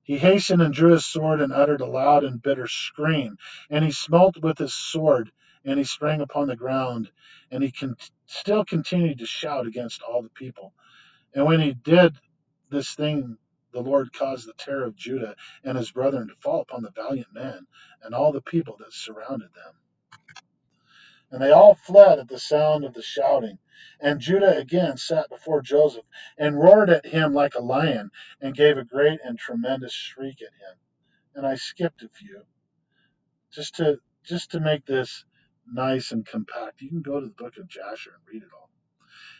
He hastened and drew his sword and uttered a loud and bitter scream. And he smote with his sword, and he sprang upon the ground, and he still continued to shout against all the people. And when he did this thing, the Lord caused the terror of Judah and his brethren to fall upon the valiant men and all the people that surrounded them. And they all fled at the sound of the shouting. And Judah again sat before Joseph and roared at him like a lion and gave a great and tremendous shriek at him. And I skipped a few just to make this nice and compact. You can go to the Book of Jasher and read it all.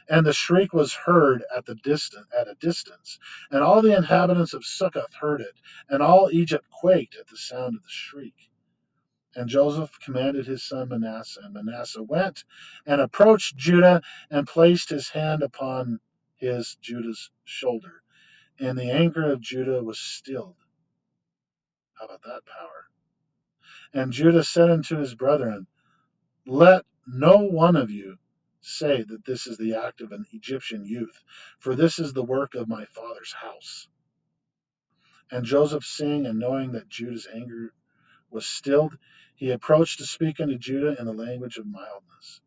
And the shriek was heard at a distance, and all the inhabitants of Succoth heard it, and all Egypt quaked at the sound of the shriek. And Joseph commanded his son Manasseh, and Manasseh went and approached Judah and placed his hand upon Judah's shoulder, and the anger of Judah was stilled. How about that power? And Judah said unto his brethren, let no one of you say that this is the act of an Egyptian youth, for this is the work of my father's house. And Joseph, seeing and knowing that Judah's anger was stilled, he approached to speak unto Judah in the language of mildness.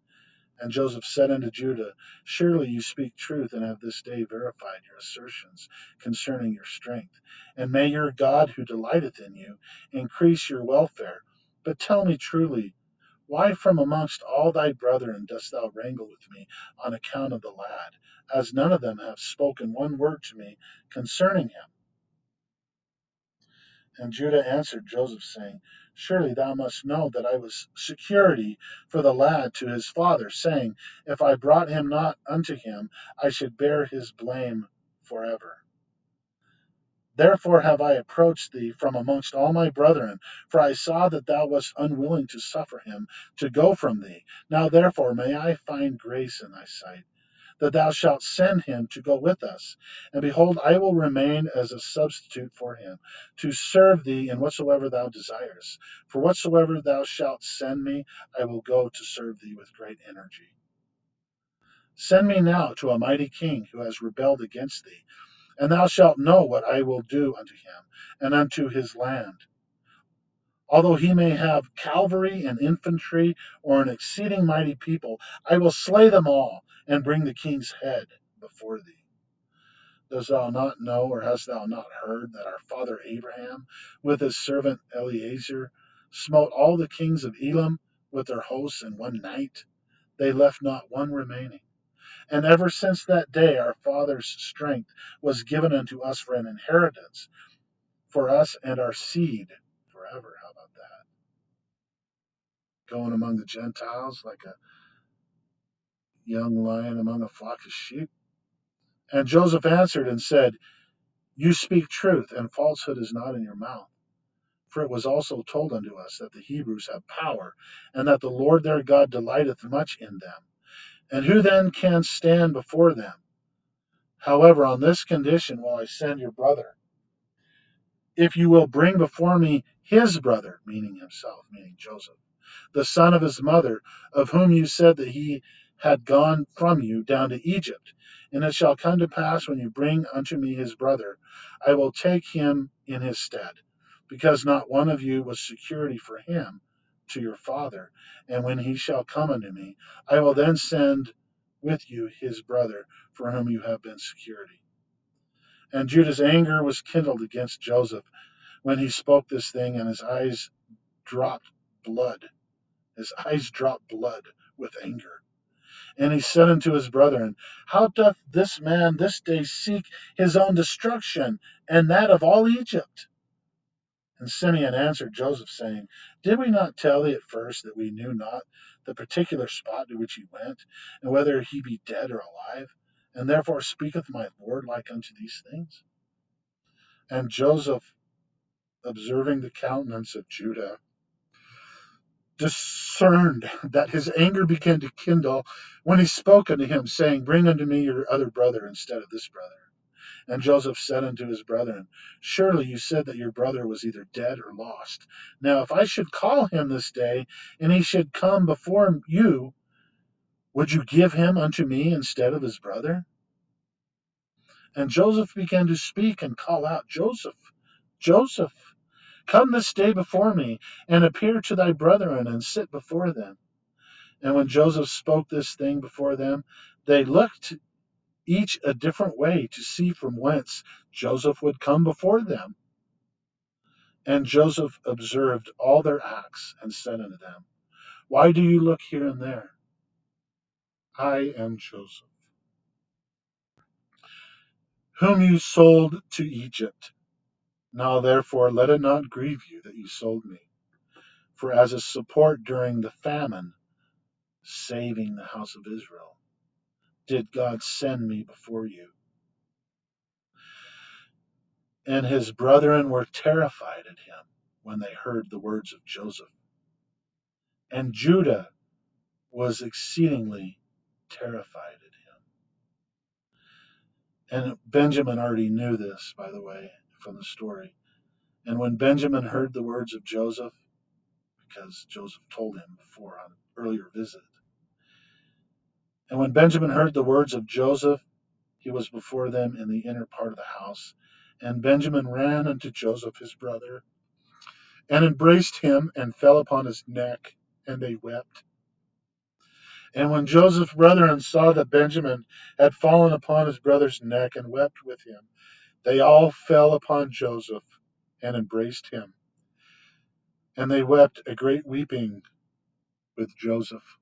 And Joseph said unto Judah, surely you speak truth, and have this day verified your assertions concerning your strength. And may your God, who delighteth in you, increase your welfare. But tell me truly, why from amongst all thy brethren dost thou wrangle with me on account of the lad, as none of them have spoken one word to me concerning him? And Judah answered Joseph, saying, surely thou must know that I was security for the lad to his father, saying, if I brought him not unto him, I should bear his blame forever. Therefore have I approached thee from amongst all my brethren, for I saw that thou wast unwilling to suffer him to go from thee. Now therefore may I find grace in thy sight, that thou shalt send him to go with us. And behold, I will remain as a substitute for him, to serve thee in whatsoever thou desirest. For whatsoever thou shalt send me, I will go to serve thee with great energy. Send me now to a mighty king who has rebelled against thee, and thou shalt know what I will do unto him, and unto his land. Although he may have cavalry and infantry, or an exceeding mighty people, I will slay them all, and bring the king's head before thee. Dost thou not know, or hast thou not heard, that our father Abraham, with his servant Eliezer, smote all the kings of Elam with their hosts in one night? They left not one remaining. And ever since that day our father's strength was given unto us for an inheritance, for us and our seed forever. How about that? Going among the Gentiles like a young lion among a flock of sheep. And Joseph answered and said, you speak truth, and falsehood is not in your mouth. For it was also told unto us that the Hebrews have power, and that the Lord their God delighteth much in them. And who then can stand before them? However, on this condition will I send your brother, if you will bring before me his brother, meaning himself, meaning Joseph, the son of his mother, of whom you said that he had gone from you down to Egypt. And it shall come to pass, when you bring unto me his brother, I will take him in his stead, because not one of you was security for him to your father. And when he shall come unto me, I will then send with you his brother, for whom you have been security. And Judah's anger was kindled against Joseph when he spoke this thing, and his eyes dropped blood. His eyes dropped blood with anger. And he said unto his brethren, how doth this man this day seek his own destruction, and that of all Egypt? And Simeon answered Joseph, saying, did we not tell thee at first that we knew not the particular spot to which he went, and whether he be dead or alive? And therefore speaketh my Lord like unto these things? And Joseph, observing the countenance of Judah, discerned that his anger began to kindle when he spoke unto him, saying, bring unto me your other brother instead of this brother. And Joseph said unto his brethren, Surely you said that your brother was either dead or lost. Now if I should call him this day, and he should come before you, would you give him unto me instead of his brother? And Joseph began to speak and call out, Joseph, Joseph, come this day before me, and appear to thy brethren, and sit before them. And when Joseph spoke this thing before them, they looked each a different way to see from whence Joseph would come before them. And Joseph observed all their acts, and said unto them, Why do you look here and there? I am Joseph, whom you sold to Egypt. Now therefore let it not grieve you that you sold me. For as a support during the famine, saving the house of Israel, did God send me before you. And his brethren were terrified at him when they heard the words of Joseph. And Judah was exceedingly terrified at him. And Benjamin already knew this, by the way, from the story. And when Benjamin heard the words of Joseph, because Joseph told him before on an earlier visit, and when Benjamin heard the words of Joseph, he was before them in the inner part of the house. And Benjamin ran unto Joseph his brother, and embraced him, and fell upon his neck, and they wept. And when Joseph's brethren saw that Benjamin had fallen upon his brother's neck and wept with him, they all fell upon Joseph and embraced him. And they wept a great weeping with Joseph.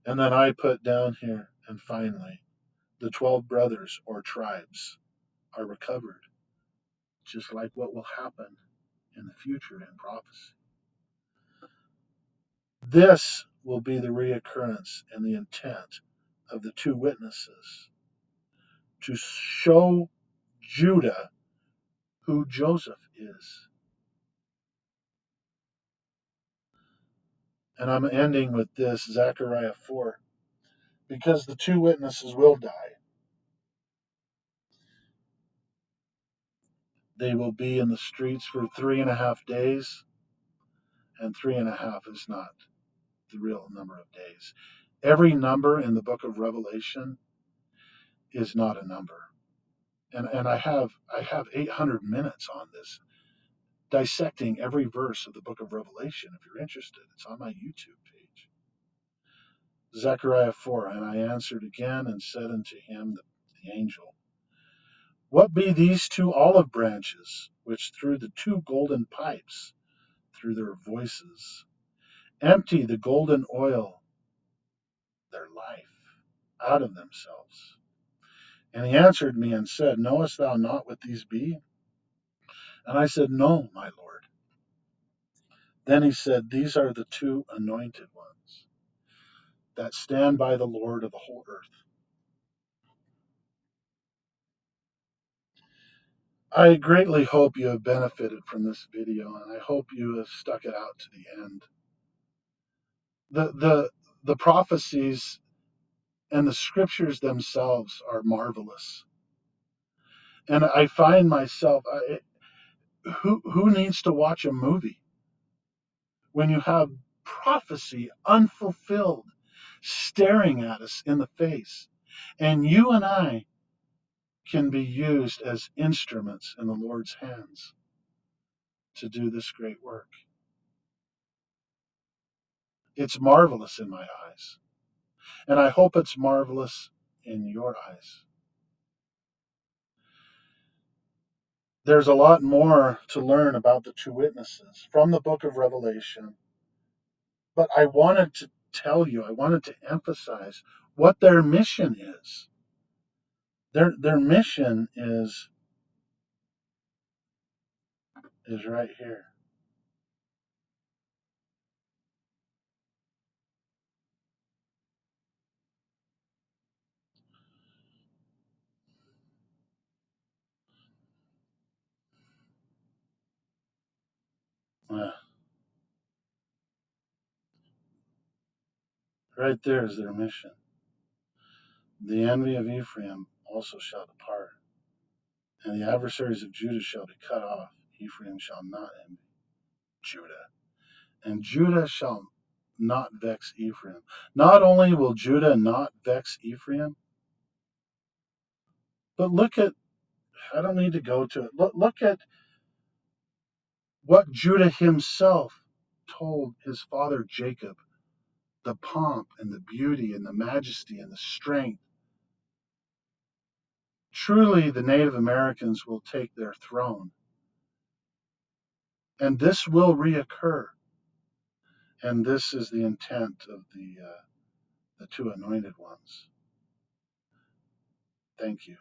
And then I put down here, and finally, the 12 brothers or tribes are recovered, just like what will happen in the future in prophecy. This will be the reoccurrence and the intent of the two witnesses to show Judah who Joseph is. And I'm ending with this, Zechariah 4, because the two witnesses will die. They will be in the streets for 3.5 days, and 3.5 is not the real number of days. Every number in the book of Revelation is not a number. And I have 800 minutes on this, dissecting every verse of the book of Revelation. If you're interested, it's on my YouTube page. Zechariah 4, and I answered again and said unto him, the angel, What be these two olive branches, which through the two golden pipes, through their voices, empty the golden oil, their life, out of themselves? And he answered me and said, Knowest thou not what these be? And I said, No, my Lord. Then he said, These are the two anointed ones that stand by the Lord of the whole earth. I greatly hope you have benefited from this video, and I hope you have stuck it out to the end. The prophecies and the scriptures themselves are marvelous. And I find myself, who needs to watch a movie when you have prophecy unfulfilled staring at us in the face? And you and I can be used as instruments in the Lord's hands to do this great work. It's marvelous in my eyes, and I hope it's marvelous in your eyes. There's a lot more to learn about the two witnesses from the book of Revelation, but I wanted to tell you, I wanted to emphasize what their mission is. Their mission is right here. Uh, right there is their mission. The envy of Ephraim also shall depart, and the adversaries of Judah shall be cut off. Ephraim shall not envy Judah, and Judah shall not vex Ephraim. Not only will Judah not vex Ephraim, but look at, I don't need to go to it. Look at what Judah himself told his father Jacob, the pomp and the beauty and the majesty and the strength. Truly, the Native Americans will take their throne, and this will reoccur. And this is the intent of the two anointed ones. Thank you.